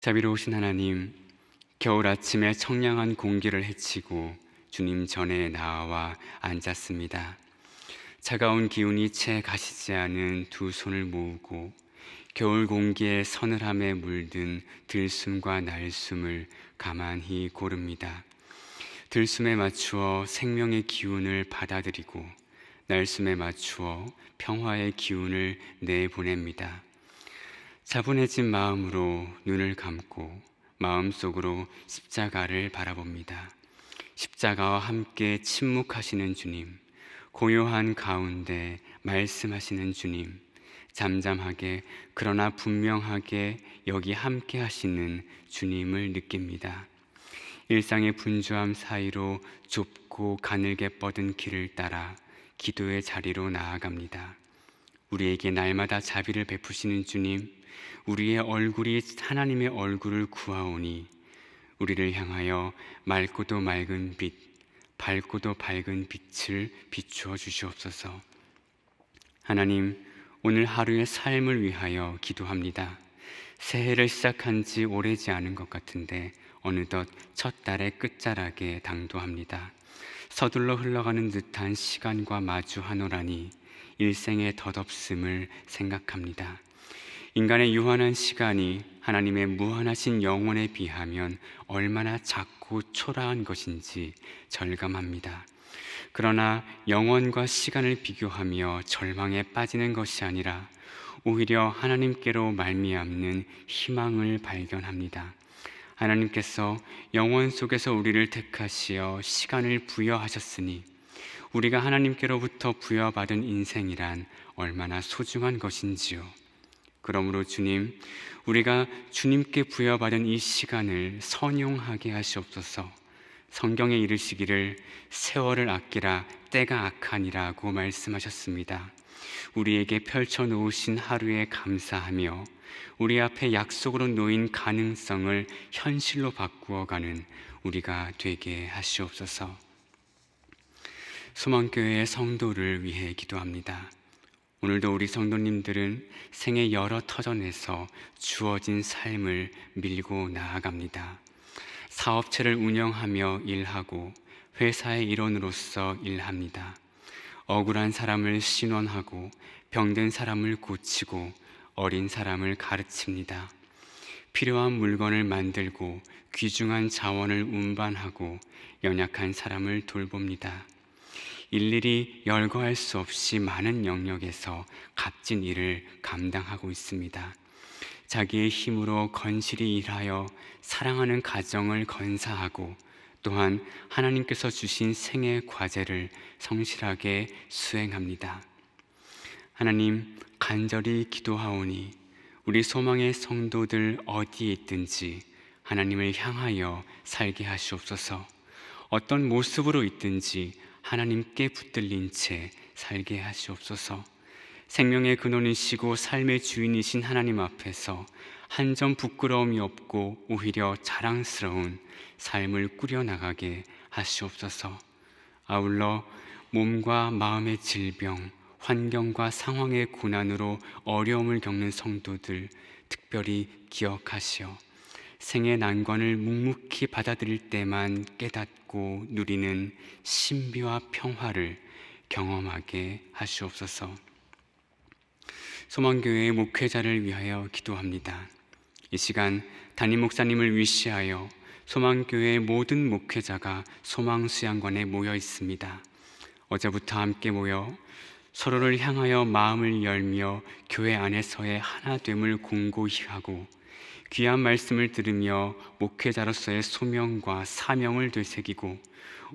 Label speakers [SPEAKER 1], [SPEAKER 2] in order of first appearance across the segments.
[SPEAKER 1] 자비로우신 하나님, 겨울 아침에 청량한 공기를 헤치고 주님 전에 나와 앉았습니다. 차가운 기운이 채 가시지 않은 두 손을 모으고 겨울 공기에 서늘함에 물든 들숨과 날숨을 가만히 고릅니다. 들숨에 맞추어 생명의 기운을 받아들이고 날숨에 맞추어 평화의 기운을 내보냅니다. 차분해진 마음으로 눈을 감고 마음속으로 십자가를 바라봅니다. 십자가와 함께 침묵하시는 주님, 고요한 가운데 말씀하시는 주님, 잠잠하게 그러나 분명하게 여기 함께 하시는 주님을 느낍니다. 일상의 분주함 사이로 좁고 가늘게 뻗은 길을 따라 기도의 자리로 나아갑니다. 우리에게 날마다 자비를 베푸시는 주님, 우리의 얼굴이 하나님의 얼굴을 구하오니 우리를 향하여 맑고도 맑은 빛, 밝고도 밝은 빛을 비추어 주시옵소서. 하나님, 오늘 하루의 삶을 위하여 기도합니다. 새해를 시작한 지 오래지 않은 것 같은데 어느덧 첫 달의 끝자락에 당도합니다. 서둘러 흘러가는 듯한 시간과 마주하노라니 일생의 덧없음을 생각합니다. 인간의 유한한 시간이 하나님의 무한하신 영혼에 비하면 얼마나 작고 초라한 것인지 절감합니다. 그러나 영원과 시간을 비교하며 절망에 빠지는 것이 아니라 오히려 하나님께로 말미암는 희망을 발견합니다. 하나님께서 영원 속에서 우리를 택하시어 시간을 부여하셨으니 우리가 하나님께로부터 부여받은 인생이란 얼마나 소중한 것인지요. 그러므로 주님, 우리가 주님께 부여받은 이 시간을 선용하게 하시옵소서. 성경에 이르시기를 세월을 아끼라 때가 악하니라고 말씀하셨습니다. 우리에게 펼쳐놓으신 하루에 감사하며 우리 앞에 약속으로 놓인 가능성을 현실로 바꾸어가는 우리가 되게 하시옵소서. 소망교회의 성도를 위해 기도합니다. 오늘도 우리 성도님들은 생애 여러 터전에서 주어진 삶을 밀고 나아갑니다. 사업체를 운영하며 일하고 회사의 일원으로서 일합니다. 억울한 사람을 신원하고 병든 사람을 고치고 어린 사람을 가르칩니다. 필요한 물건을 만들고 귀중한 자원을 운반하고 연약한 사람을 돌봅니다. 일일이 열거할 수 없이 많은 영역에서 값진 일을 감당하고 있습니다. 자기의 힘으로 건실히 일하여 사랑하는 가정을 건사하고 또한 하나님께서 주신 생애 과제를 성실하게 수행합니다. 하나님, 간절히 기도하오니 우리 소망의 성도들 어디에 있든지 하나님을 향하여 살게 하시옵소서. 어떤 모습으로 있든지 하나님께 붙들린 채 살게 하시옵소서. 생명의 근원이시고 삶의 주인이신 하나님 앞에서 한 점 부끄러움이 없고 오히려 자랑스러운 삶을 꾸려나가게 하시옵소서. 아울러 몸과 마음의 질병, 환경과 상황의 고난으로 어려움을 겪는 성도들 특별히 기억하시어 생의 난관을 묵묵히 받아들일 때만 깨닫고 누리는 신비와 평화를 경험하게 하시옵소서. 소망교회의 목회자를 위하여 기도합니다. 이 시간 담임 목사님을 위시하여 소망교회의 모든 목회자가 소망수양관에 모여 있습니다. 어제부터 함께 모여 서로를 향하여 마음을 열며 교회 안에서의 하나됨을 공고히 하고 귀한 말씀을 들으며 목회자로서의 소명과 사명을 되새기고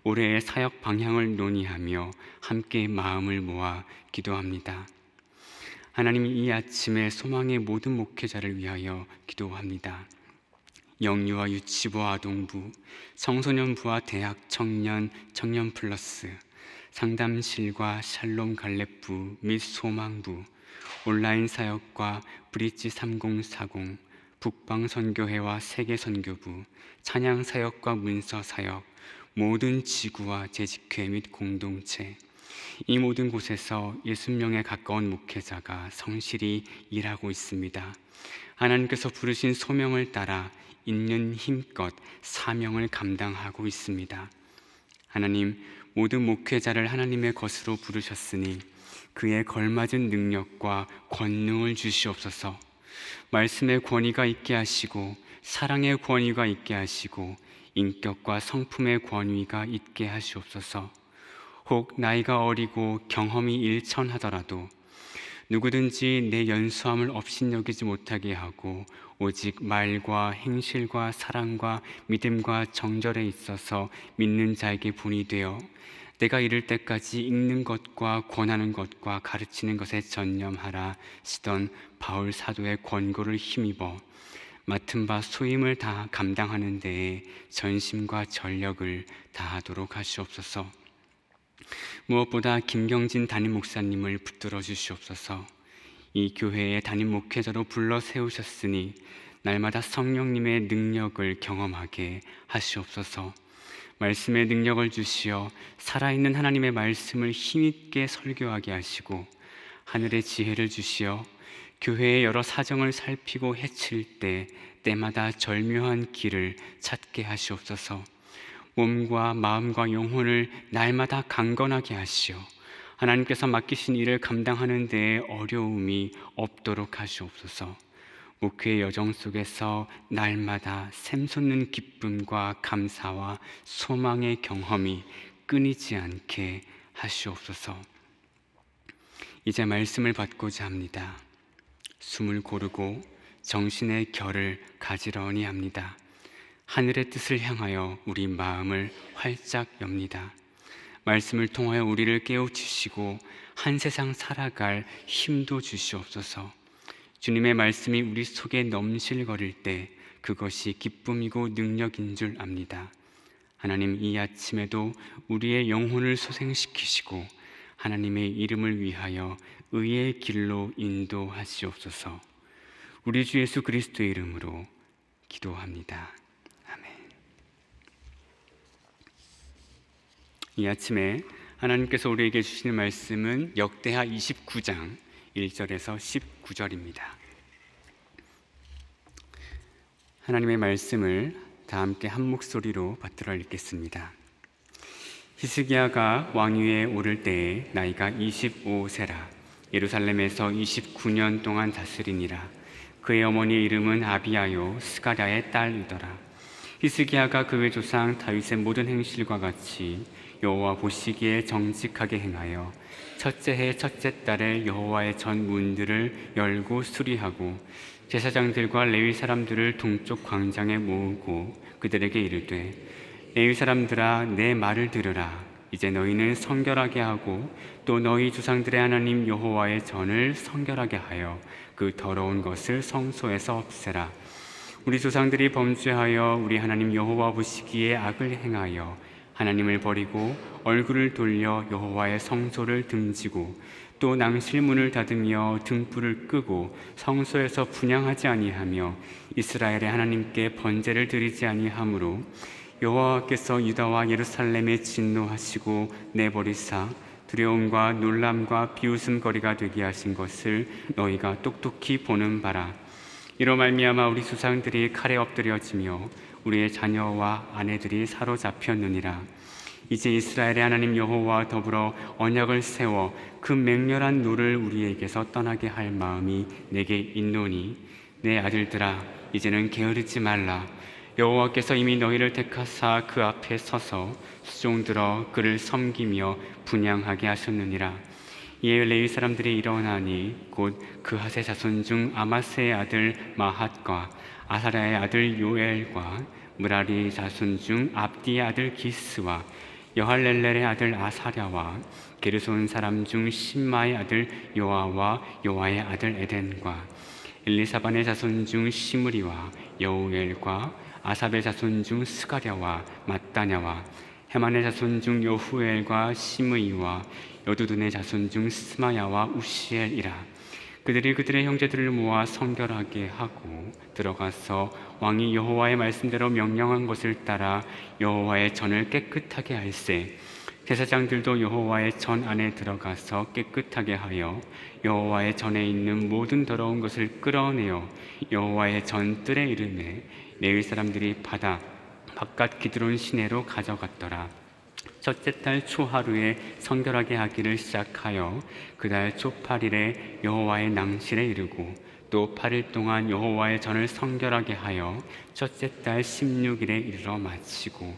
[SPEAKER 1] 올해의 사역 방향을 논의하며 함께 마음을 모아 기도합니다. 하나님, 이 아침에 소망의 모든 목회자를 위하여 기도합니다. 영유아 유치부 아동부, 청소년부와 대학 청년, 청년 플러스, 상담실과 샬롬 갈렙부 및 소망부, 온라인 사역과 브릿지 3040, 북방선교회와 세계선교부, 찬양사역과 문서사역, 모든 지구와 재직회 및 공동체, 이 모든 곳에서 60명에 가까운 목회자가 성실히 일하고 있습니다. 하나님께서 부르신 소명을 따라 있는 힘껏 사명을 감당하고 있습니다. 하나님, 모든 목회자를 하나님의 것으로 부르셨으니 그에 걸맞은 능력과 권능을 주시옵소서. 말씀의 권위가 있게 하시고 사랑의 권위가 있게 하시고 인격과 성품의 권위가 있게 하시옵소서. 혹 나이가 어리고 경험이 일천하더라도 누구든지 내 연수함을 업신여기지 못하게 하고 오직 말과 행실과 사랑과 믿음과 정절에 있어서 믿는 자에게 분이 되어 내가 이를 때까지 읽는 것과 권하는 것과 가르치는 것에 전념하라 시던 바울 사도의 권고를 힘입어 맡은 바 소임을 다 감당하는 데에 전심과 전력을 다하도록 하시옵소서. 무엇보다 김경진 담임 목사님을 붙들어 주시옵소서. 이 교회의 담임 목회자로 불러 세우셨으니 날마다 성령님의 능력을 경험하게 하시옵소서. 말씀의 능력을 주시어 살아있는 하나님의 말씀을 힘있게 설교하게 하시고 하늘의 지혜를 주시어 교회의 여러 사정을 살피고 해칠 때마다 절묘한 길을 찾게 하시옵소서. 몸과 마음과 영혼을 날마다 강건하게 하시어 하나님께서 맡기신 일을 감당하는 데에 어려움이 없도록 하시옵소서. 목회의 여정 속에서 날마다 샘솟는 기쁨과 감사와 소망의 경험이 끊이지 않게 하시옵소서. 이제 말씀을 받고자 합니다. 숨을 고르고 정신의 결을 가지런히 합니다. 하늘의 뜻을 향하여 우리 마음을 활짝 엽니다. 말씀을 통하여 우리를 깨우치시고 한 세상 살아갈 힘도 주시옵소서. 주님의 말씀이 우리 속에 넘실거릴 때 그것이 기쁨이고 능력인 줄 압니다. 하나님, 이 아침에도 우리의 영혼을 소생시키시고 하나님의 이름을 위하여 의의 길로 인도하시옵소서. 우리 주 예수 그리스도의 이름으로 기도합니다. 아멘. 이 아침에 하나님께서 우리에게 주시는 말씀은 역대하 29장 1절에서 19절입니다. 하나님의 말씀을 다 함께 한 목소리로 받들어 읽겠습니다. 히스기야가 왕위에 오를 때에 나이가 25세라 예루살렘에서 29년 동안 다스리니라. 그의 어머니의 이름은 아비야요 스가랴의 딸이더라. 히스기야가 그의 조상 다윗의 모든 행실과 같이 여호와 보시기에 정직하게 행하여 첫째 해 첫째 달에 여호와의 전 문들을 열고 수리하고 제사장들과 레위 사람들을 동쪽 광장에 모으고 그들에게 이르되 레위 사람들아 내 말을 들으라. 이제 너희는 성결하게 하고 또 너희 조상들의 하나님 여호와의 전을 성결하게 하여 그 더러운 것을 성소에서 없애라. 우리 조상들이 범죄하여 우리 하나님 여호와 보시기에 악을 행하여 하나님을 버리고 얼굴을 돌려 여호와의 성소를 등지고 또 낭실문을 닫으며 등불을 끄고 성소에서 분향하지 아니하며 이스라엘의 하나님께 번제를 드리지 아니하므로 여호와께서 유다와 예루살렘에 진노하시고 내버리사 두려움과 놀람과 비웃음거리가 되게 하신 것을 너희가 똑똑히 보는 바라. 이로 말미암아 우리 조상들이 칼에 엎드려지며 우리의 자녀와 아내들이 사로잡혔느니라. 이제 이스라엘의 하나님 여호와와 더불어 언약을 세워 그 맹렬한 노를 우리에게서 떠나게 할 마음이 내게 있노니 내 아들들아 이제는 게으르지 말라. 여호와께서 이미 너희를 택하사 그 앞에 서서 수종들어 그를 섬기며 분향하게 하셨느니라. 이에 레위 사람들이 일어나니 곧 그핫의 자손 중 아마스의 아들 마핫과 아사랴의 아들 요엘과 무라리 자손 중 압디의 아들 기스와 여할렐렐의 아들 아사랴와 게르손 사람 중 심마의 아들 요아와 요아의 아들 에덴과 엘리사반의 자손 중 시므리와 여우엘과 아삽의 자손 중 스가랴와 mat다냐와 헤만의 자손 중 여후엘과 시므이와 여두둔의 자손 중 스마야와 우시엘이라. 그들이 그들의 형제들을 모아 성결하게 하고 들어가서 왕이 여호와의 말씀대로 명령한 것을 따라 여호와의 전을 깨끗하게 할세. 제사장들도 여호와의 전 안에 들어가서 깨끗하게 하여 여호와의 전에 있는 모든 더러운 것을 끌어내어 여호와의 전 뜰에 이르매 레위 사람들이 받아 바깥 기드론 시내로 가져갔더라. 첫째 달 초하루에 성결하게 하기를 시작하여 그달 초 8일에 여호와의 낭실에 이르고 또 8일 동안 여호와의 전을 성결하게 하여 첫째 달 16일에 이르러 마치고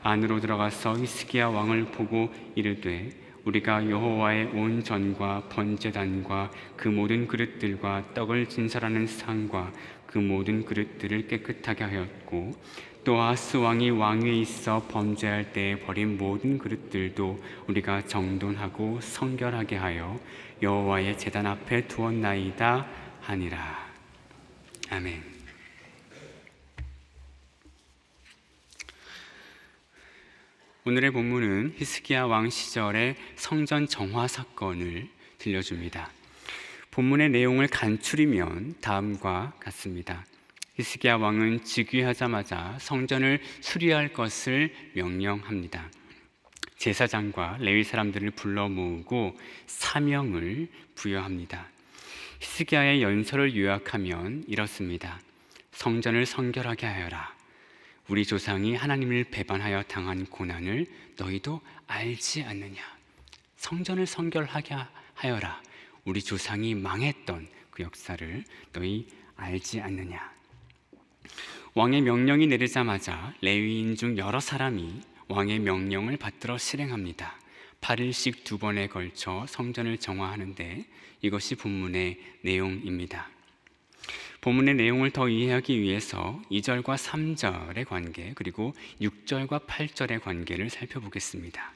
[SPEAKER 1] 안으로 들어가서 히스기야 왕을 보고 이르되 우리가 여호와의 온 전과 번제단과 그 모든 그릇들과 떡을 진설하는 상과 그 모든 그릇들을 깨끗하게 하였고 또 아하스 왕이 왕위에 있어 범죄할 때에 버린 모든 그릇들도 우리가 정돈하고 성결하게 하여 여호와의 제단 앞에 두었나이다 하니라. 아멘. 오늘의 본문은 히스기야 왕 시절의 성전 정화 사건을 들려줍니다. 본문의 내용을 간추리면 다음과 같습니다. 히스기야 왕은 즉위하자마자 성전을 수리할 것을 명령합니다. 제사장과 레위 사람들을 불러 모으고 사명을 부여합니다. 히스기야의 연설을 요약하면 이렇습니다. 성전을 성결하게 하여라. 우리 조상이 하나님을 배반하여 당한 고난을 너희도 알지 않느냐. 성전을 성결하게 하여라. 우리 조상이 망했던 그 역사를 너희 알지 않느냐. 왕의 명령이 내리자마자 레위인 중 여러 사람이 왕의 명령을 받들어 실행합니다. 8일씩 2번에 걸쳐 성전을 정화하는데 이것이 본문의 내용입니다. 본문의 내용을 더 이해하기 위해서 2절과 3절의 관계 그리고 6절과 8절의 관계를 살펴보겠습니다.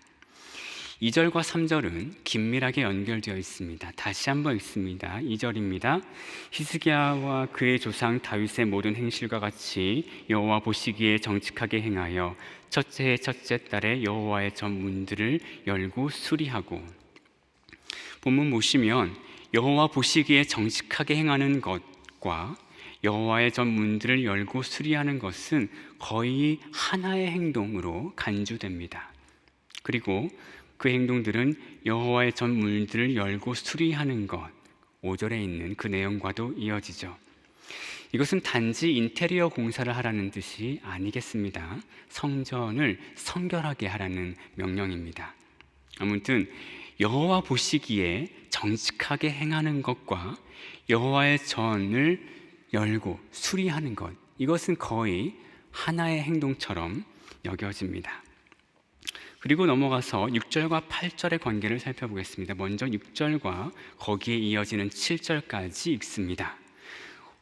[SPEAKER 1] 2절과 3절은 긴밀하게 연결되어 있습니다. 다시 한번 읽습니다. 2절입니다. 히스기야와 그의 조상 다윗의 모든 행실과 같이 여호와 보시기에 정직하게 행하여 첫째 해 첫째 달에 여호와의 전 문들을 열고 수리하고. 본문 보시면 여호와 보시기에 정직하게 행하는 것과 여호와의 전 문들을 열고 수리하는 것은 거의 하나의 행동으로 간주됩니다. 그리고 그 행동들은 여호와의 전 문들을 열고 수리하는 것, 5절에 있는 그 내용과도 이어지죠. 이것은 단지 인테리어 공사를 하라는 뜻이 아니겠습니다. 성전을 성결하게 하라는 명령입니다. 아무튼 여호와 보시기에 정직하게 행하는 것과 여호와의 전을 열고 수리하는 것, 이것은 거의 하나의 행동처럼 여겨집니다. 그리고 넘어가서 6절과 8절의 관계를 살펴보겠습니다. 먼저 6절과 거기에 이어지는 7절까지 읽습니다.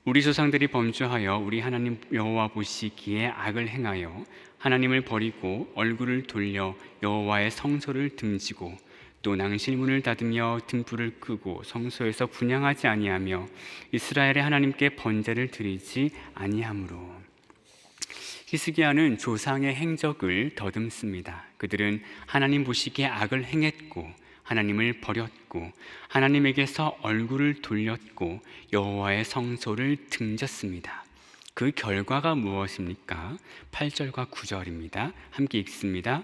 [SPEAKER 1] 우리 조상들이 범죄하여 우리 하나님 여호와 보시기에 악을 행하여 하나님을 버리고 얼굴을 돌려 여호와의 성소를 등지고 또 낭실문을 닫으며 등불을 끄고 성소에서 분향하지 아니하며 이스라엘의 하나님께 번제를 드리지 아니하므로. 히스기야는 조상의 행적을 더듬습니다. 그들은 하나님 보시기에 악을 행했고 하나님을 버렸고 하나님에게서 얼굴을 돌렸고 여호와의 성소를 등졌습니다. 그 결과가 무엇입니까? 8절과 9절입니다. 함께 읽습니다.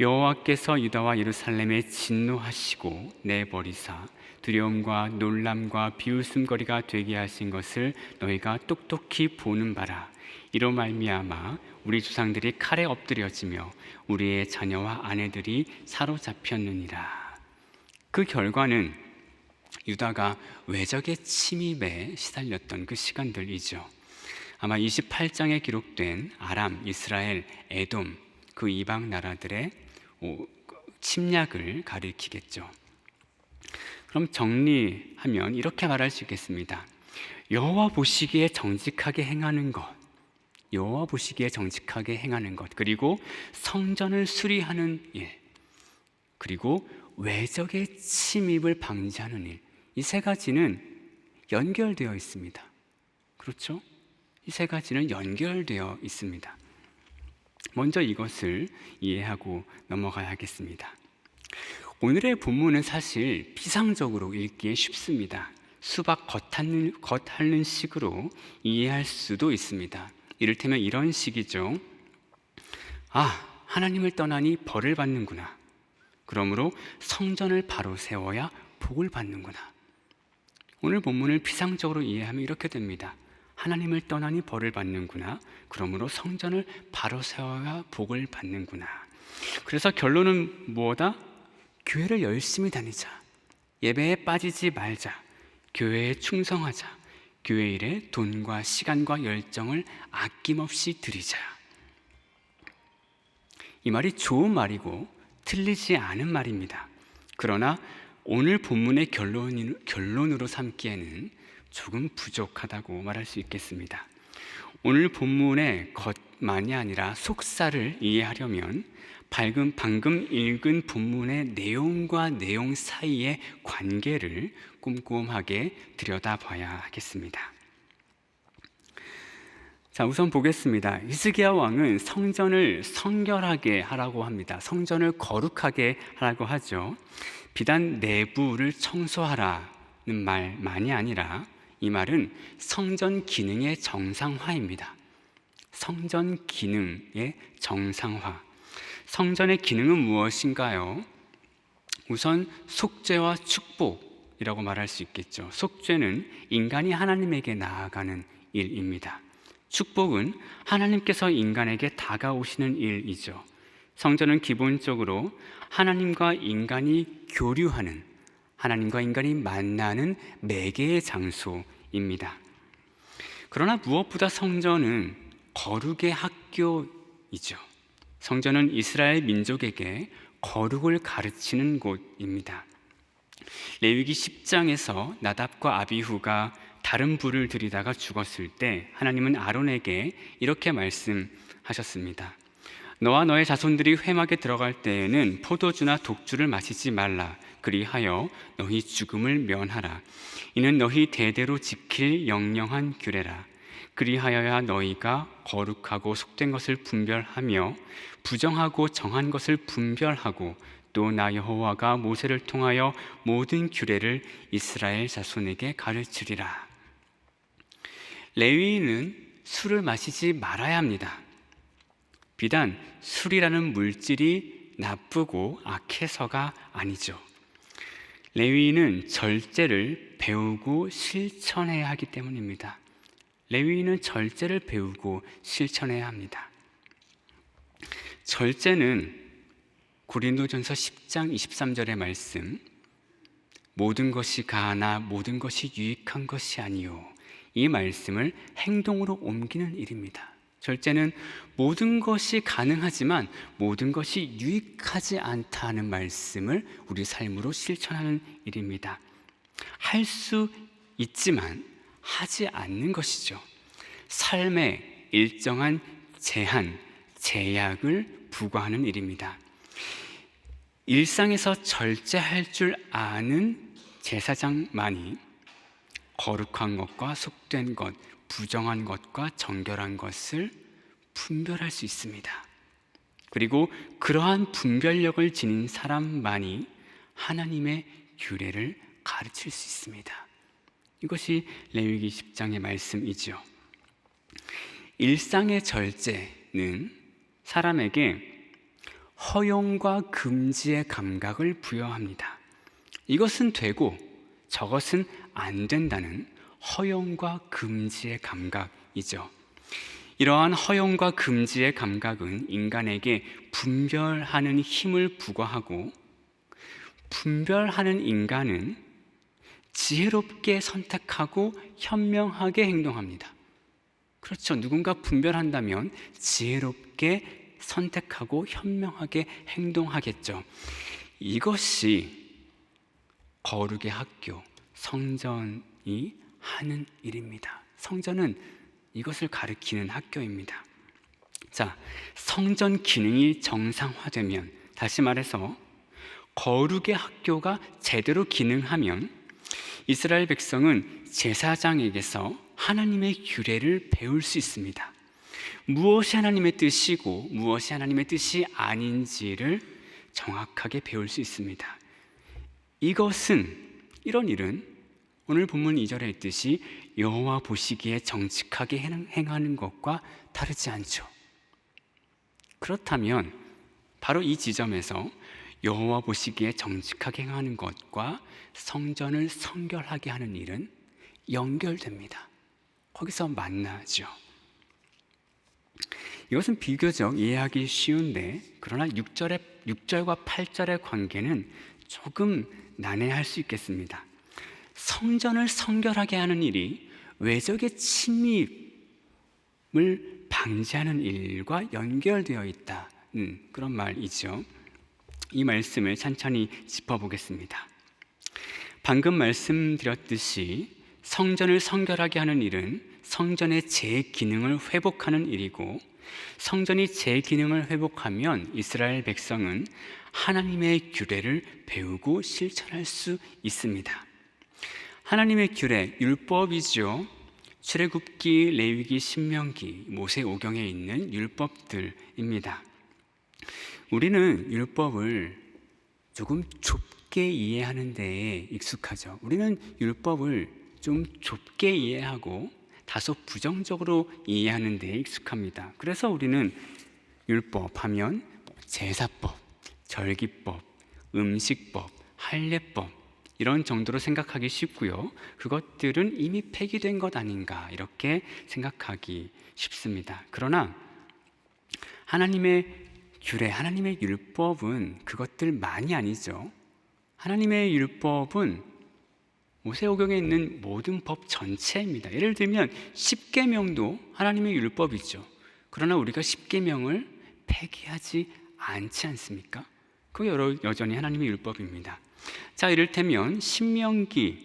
[SPEAKER 1] 여호와께서 유다와 예루살렘에 진노하시고 내버리사 두려움과 놀람과 비웃음거리가 되게 하신 것을 너희가 똑똑히 보는 바라. 이로 말미암아 우리 조상들이 칼에 엎드려지며 우리의 자녀와 아내들이 사로잡혔느니라. 그 결과는 유다가 외적의 침입에 시달렸던 그 시간들이죠. 아마 28장에 기록된 아람, 이스라엘, 에돔 그 이방 나라들의 침략을 가리키겠죠. 그럼 정리하면 이렇게 말할 수 있겠습니다. 여호와 보시기에 정직하게 행하는 것, 여호와 보시기에 정직하게 행하는 것, 그리고 성전을 수리하는 일, 그리고 외적의 침입을 방지하는 일, 이 세 가지는 연결되어 있습니다. 그렇죠? 이 세 가지는 연결되어 있습니다. 먼저 이것을 이해하고 넘어가야겠습니다. 오늘의 본문은 사실 피상적으로 읽기에 쉽습니다. 수박 겉핥는 식으로 이해할 수도 있습니다. 이를테면 이런 식이죠. 아, 하나님을 떠나니 벌을 받는구나. 그러므로 성전을 바로 세워야 복을 받는구나. 오늘 본문을 피상적으로 이해하면 이렇게 됩니다. 하나님을 떠나니 벌을 받는구나. 그러므로 성전을 바로 세워야 복을 받는구나. 그래서 결론은 뭐다? 교회를 열심히 다니자. 예배에 빠지지 말자. 교회에 충성하자. 교회 일에 돈과 시간과 열정을 아낌없이 드리자. 이 말이 좋은 말이고 틀리지 않은 말입니다. 그러나 오늘 본문의 결론으로 삼기에는 조금 부족하다고 말할 수 있겠습니다. 오늘 본문의 것만이 아니라 속사를 이해하려면 방금 읽은 본문의 내용과 내용 사이의 관계를 꼼꼼하게 들여다봐야 하겠습니다. 자, 우선 보겠습니다. 히스기야 왕은 성전을 성결하게 하라고 합니다. 성전을 거룩하게 하라고 하죠. 비단 내부를 청소하라는 말만이 아니라 이 말은 성전 기능의 정상화입니다. 성전 기능의 정상화. 성전의 기능은 무엇인가요? 우선 속죄와 축복이라고 말할 수 있겠죠. 속죄는 인간이 하나님에게 나아가는 일입니다. 축복은 하나님께서 인간에게 다가오시는 일이죠. 성전은 기본적으로 하나님과 인간이 교류하는, 하나님과 인간이 만나는 매개의 장소입니다. 그러나 무엇보다 성전은 거룩의 학교이죠. 성전은 이스라엘 민족에게 거룩을 가르치는 곳입니다. 레위기 10장에서 나답과 아비후가 다른 불을 들이다가 죽었을 때 하나님은 아론에게 이렇게 말씀하셨습니다. 너와 너의 자손들이 회막에 들어갈 때에는 포도주나 독주를 마시지 말라. 그리하여 너희 죽음을 면하라. 이는 너희 대대로 지킬 영영한 규례라. 그리하여야 너희가 거룩하고 속된 것을 분별하며 부정하고 정한 것을 분별하고 또 나 여호와가 모세를 통하여 모든 규례를 이스라엘 자손에게 가르치리라. 레위인은 술을 마시지 말아야 합니다. 비단 술이라는 물질이 나쁘고 악해서가 아니죠. 레위인은 절제를 배우고 실천해야 하기 때문입니다. 레위인은 절제를 배우고 실천해야 합니다. 절제는 고린도전서 10장 23절의 말씀, 모든 것이 가하나 모든 것이 유익한 것이 아니요, 이 말씀을 행동으로 옮기는 일입니다. 절제는 모든 것이 가능하지만 모든 것이 유익하지 않다는 말씀을 우리 삶으로 실천하는 일입니다. 할 수 있지만 하지 않는 것이죠. 삶에 일정한 제한, 제약을 부과하는 일입니다. 일상에서 절제할 줄 아는 제사장만이 거룩한 것과 속된 것, 부정한 것과 정결한 것을 분별할 수 있습니다. 그리고 그러한 분별력을 지닌 사람만이 하나님의 규례를 가르칠 수 있습니다. 이것이 레위기 10장의 말씀이죠. 일상의 절제는 사람에게 허용과 금지의 감각을 부여합니다. 이것은 되고 저것은 안 된다는 허용과 금지의 감각이죠. 이러한 허용과 금지의 감각은 인간에게 분별하는 힘을 부과하고, 분별하는 인간은 지혜롭게 선택하고 현명하게 행동합니다. 그렇죠. 누군가 분별한다면 지혜롭게 선택하고 현명하게 행동하겠죠. 이것이 거룩의 학교, 성전이 하는 일입니다. 성전은 이것을 가르치는 학교입니다. 자, 성전 기능이 정상화되면, 다시 말해서 거룩의 학교가 제대로 기능하면 이스라엘 백성은 제사장에게서 하나님의 규례를 배울 수 있습니다. 무엇이 하나님의 뜻이고 무엇이 하나님의 뜻이 아닌지를 정확하게 배울 수 있습니다. 이런 일은 오늘 본문 2절에 있듯이 여호와 보시기에 정직하게 행하는 것과 다르지 않죠. 그렇다면 바로 이 지점에서 여호와 보시기에 정직하게 행하는 것과 성전을 성결하게 하는 일은 연결됩니다. 거기서 만나죠. 이것은 비교적 이해하기 쉬운데, 그러나 6절과 8절의 관계는 조금 난해할 수 있겠습니다. 성전을 성결하게 하는 일이 외적의 침입을 방지하는 일과 연결되어 있다는 그런 말이죠. 이 말씀을 천천히 짚어보겠습니다. 방금 말씀드렸듯이 성전을 성결하게 하는 일은 성전의 제 기능을 회복하는 일이고, 성전이 제 기능을 회복하면 이스라엘 백성은 하나님의 규례를 배우고 실천할 수 있습니다. 하나님의 규례, 율법이죠. 출애굽기, 레위기, 신명기, 모세오경에 있는 율법들입니다. 우리는 율법을 조금 좁게 이해하는 데에 익숙하죠. 우리는 율법을 좀 좁게 이해하고 다소 부정적으로 이해하는 데에 익숙합니다. 그래서 우리는 율법 하면 제사법, 절기법, 음식법, 할례법 이런 정도로 생각하기 쉽고요. 그것들은 이미 폐기된 것 아닌가 이렇게 생각하기 쉽습니다. 그러나 하나님의 규례, 하나님의 율법은 그것들만이 아니죠. 하나님의 율법은 모세오경에 있는 모든 법 전체입니다. 예를 들면 십계명도 하나님의 율법이죠. 그러나 우리가 십계명을 폐기하지 않지 않습니까? 그거 여전히 하나님의 율법입니다. 자, 이를테면 신명기의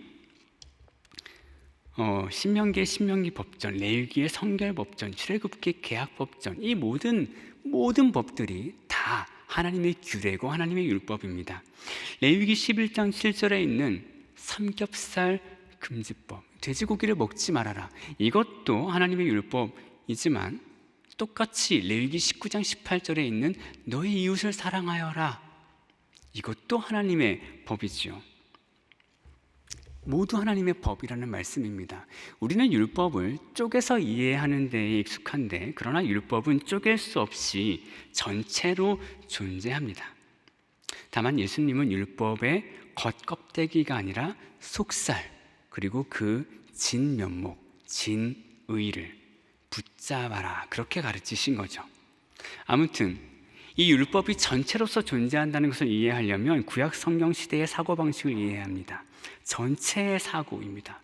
[SPEAKER 1] 신명기 법전, 레위기의 성결 법전, 출애굽기 계약 법전, 이 모든 법들이 다 하나님의 규례고 하나님의 율법입니다. 레위기 11장 7절에 있는 삼겹살 금지법, 돼지고기를 먹지 말아라, 이것도 하나님의 율법이지만 똑같이 레위기 19장 18절에 있는 너의 이웃을 사랑하여라, 이것도 하나님의 법이죠. 모두 하나님의 법이라는 말씀입니다. 우리는 율법을 쪼개서 이해하는 데에 익숙한데, 그러나 율법은 쪼갤 수 없이 전체로 존재합니다. 다만 예수님은 율법의 겉껍데기가 아니라 속살, 그리고 그 진면목, 진의를 붙잡아라, 그렇게 가르치신 거죠. 아무튼 이 율법이 전체로서 존재한다는 것을 이해하려면 구약 성경 시대의 사고방식을 이해해야 합니다. 전체의 사고입니다.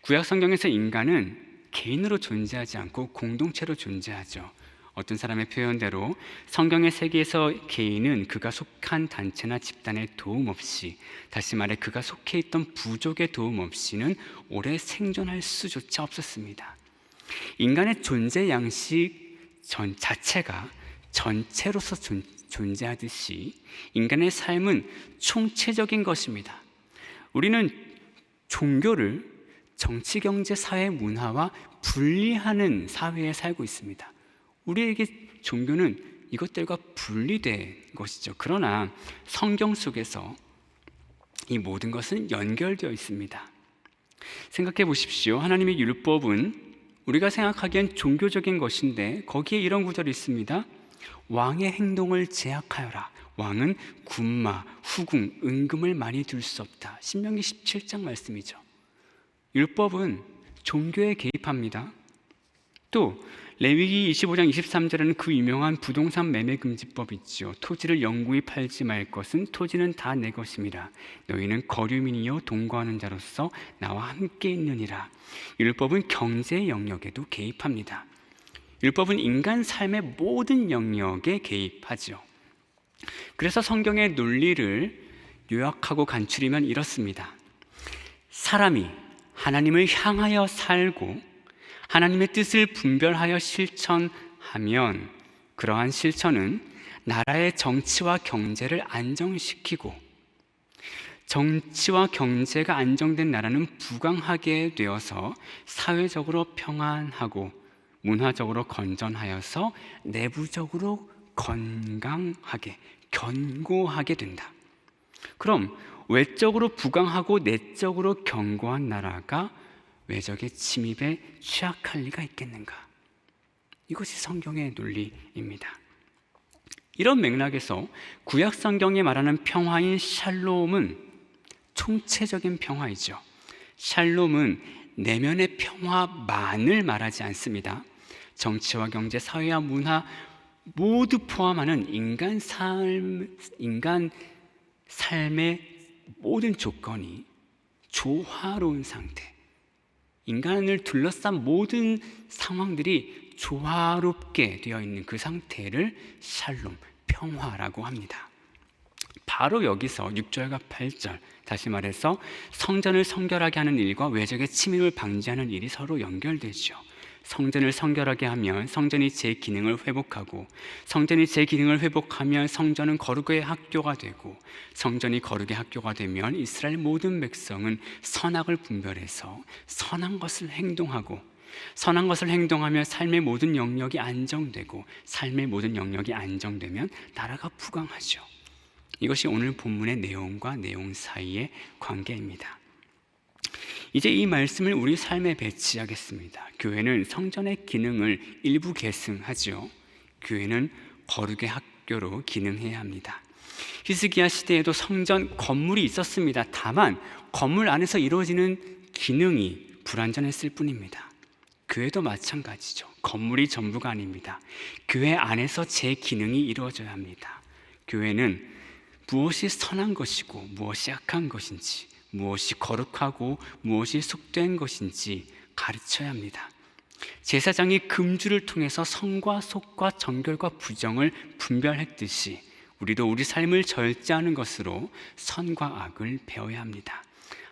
[SPEAKER 1] 구약 성경에서 인간은 개인으로 존재하지 않고 공동체로 존재하죠. 어떤 사람의 표현대로 성경의 세계에서 개인은 그가 속한 단체나 집단의 도움 없이, 다시 말해 그가 속해 있던 부족의 도움 없이는 오래 생존할 수조차 없었습니다. 인간의 존재 양식 자체가 전체로서 존재하듯이 인간의 삶은 총체적인 것입니다. 우리는 종교를 정치, 경제, 사회, 문화와 분리하는 사회에 살고 있습니다. 우리에게 종교는 이것들과 분리된 것이죠. 그러나 성경 속에서 이 모든 것은 연결되어 있습니다. 생각해 보십시오. 하나님의 율법은 우리가 생각하기엔 종교적인 것인데 거기에 이런 구절이 있습니다. 왕의 행동을 제약하여라. 왕은 군마, 후궁, 은금을 많이 둘 수 없다. 신명기 17장 말씀이죠. 율법은 종교에 개입합니다. 또 레위기 25장 23절에는 그 유명한 부동산 매매 금지법 있죠. 토지를 영구히 팔지 말 것은 토지는 다 내 것임이라. 너희는 거류민이요 동거하는 자로서 나와 함께 있느니라. 율법은 경제 영역에도 개입합니다. 율법은 인간 삶의 모든 영역에 개입하죠. 그래서 성경의 논리를 요약하고 간추리면 이렇습니다. 사람이 하나님을 향하여 살고 하나님의 뜻을 분별하여 실천하면 그러한 실천은 나라의 정치와 경제를 안정시키고, 정치와 경제가 안정된 나라는 부강하게 되어서 사회적으로 평안하고 문화적으로 건전하여서 내부적으로 건강하게, 견고하게 된다. 그럼 외적으로 부강하고 내적으로 견고한 나라가 외적의 침입에 취약할 리가 있겠는가? 이것이 성경의 논리입니다. 이런 맥락에서 구약 성경에 말하는 평화인 샬롬은 총체적인 평화이죠. 샬롬은 내면의 평화만을 말하지 않습니다. 정치와 경제, 사회와 문화 모두 포함하는 인간 삶의 모든 조건이 조화로운 상태, 인간을 둘러싼 모든 상황들이 조화롭게 되어 있는 그 상태를 샬롬, 평화라고 합니다. 바로 여기서 6절과 8절, 다시 말해서 성전을 성결하게 하는 일과 외적의 침입을 방지하는 일이 서로 연결되죠. 성전을 성결하게 하면 성전이 제 기능을 회복하고, 성전이 제 기능을 회복하면 성전은 거룩의 학교가 되고, 성전이 거룩의 학교가 되면 이스라엘 모든 백성은 선악을 분별해서 선한 것을 행동하고, 선한 것을 행동하며 삶의 모든 영역이 안정되고, 삶의 모든 영역이 안정되면 나라가 부강하죠. 이것이 오늘 본문의 내용과 내용 사이의 관계입니다. 이제 이 말씀을 우리 삶에 배치하겠습니다. 교회는 성전의 기능을 일부 계승하죠. 교회는 거룩의 학교로 기능해야 합니다. 히스기야 시대에도 성전 건물이 있었습니다. 다만 건물 안에서 이루어지는 기능이 불완전했을 뿐입니다. 교회도 마찬가지죠. 건물이 전부가 아닙니다. 교회 안에서 제 기능이 이루어져야 합니다. 교회는 무엇이 선한 것이고 무엇이 악한 것인지, 무엇이 거룩하고 무엇이 속된 것인지 가르쳐야 합니다. 제사장이 금주를 통해서 선과 속과 정결과 부정을 분별했듯이 우리도 우리 삶을 절제하는 것으로 선과 악을 배워야 합니다.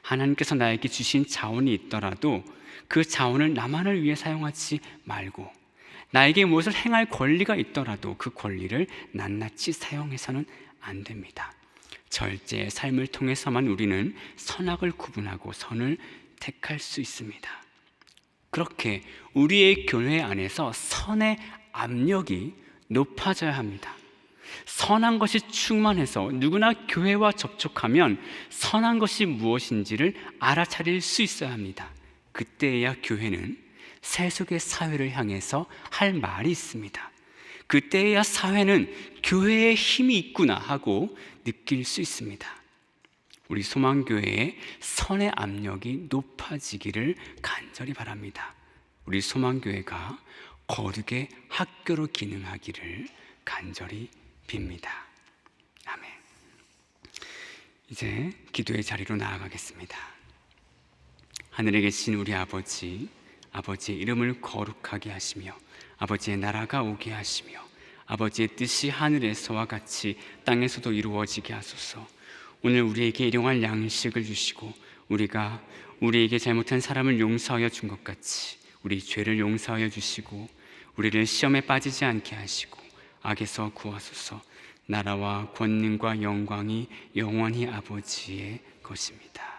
[SPEAKER 1] 하나님께서 나에게 주신 자원이 있더라도 그 자원을 나만을 위해 사용하지 말고, 나에게 무엇을 행할 권리가 있더라도 그 권리를 낱낱이 사용해서는 안 됩니다. 절제의 삶을 통해서만 우리는 선악을 구분하고 선을 택할 수 있습니다. 그렇게 우리의 교회 안에서 선의 압력이 높아져야 합니다. 선한 것이 충만해서 누구나 교회와 접촉하면 선한 것이 무엇인지를 알아차릴 수 있어야 합니다. 그때야 교회는 세속의 사회를 향해서 할 말이 있습니다. 그때야 사회는 교회에 힘이 있구나 하고 느낄 수 있습니다. 우리 소망교회의 선의 압력이 높아지기를 간절히 바랍니다. 우리 소망교회가 거룩의 학교로 기능하기를 간절히 빕니다. 아멘. 이제 기도의 자리로 나아가겠습니다. 하늘에 계신 우리 아버지, 아버지의 이름을 거룩하게 하시며 아버지의 나라가 오게 하시며 아버지의 뜻이 하늘에서와 같이 땅에서도 이루어지게 하소서. 오늘 우리에게 일용할 양식을 주시고 우리가 우리에게 잘못한 사람을 용서하여 준 것 같이 우리 죄를 용서하여 주시고 우리를 시험에 빠지지 않게 하시고 악에서 구하소서. 나라와 권능과 영광이 영원히 아버지의 것입니다.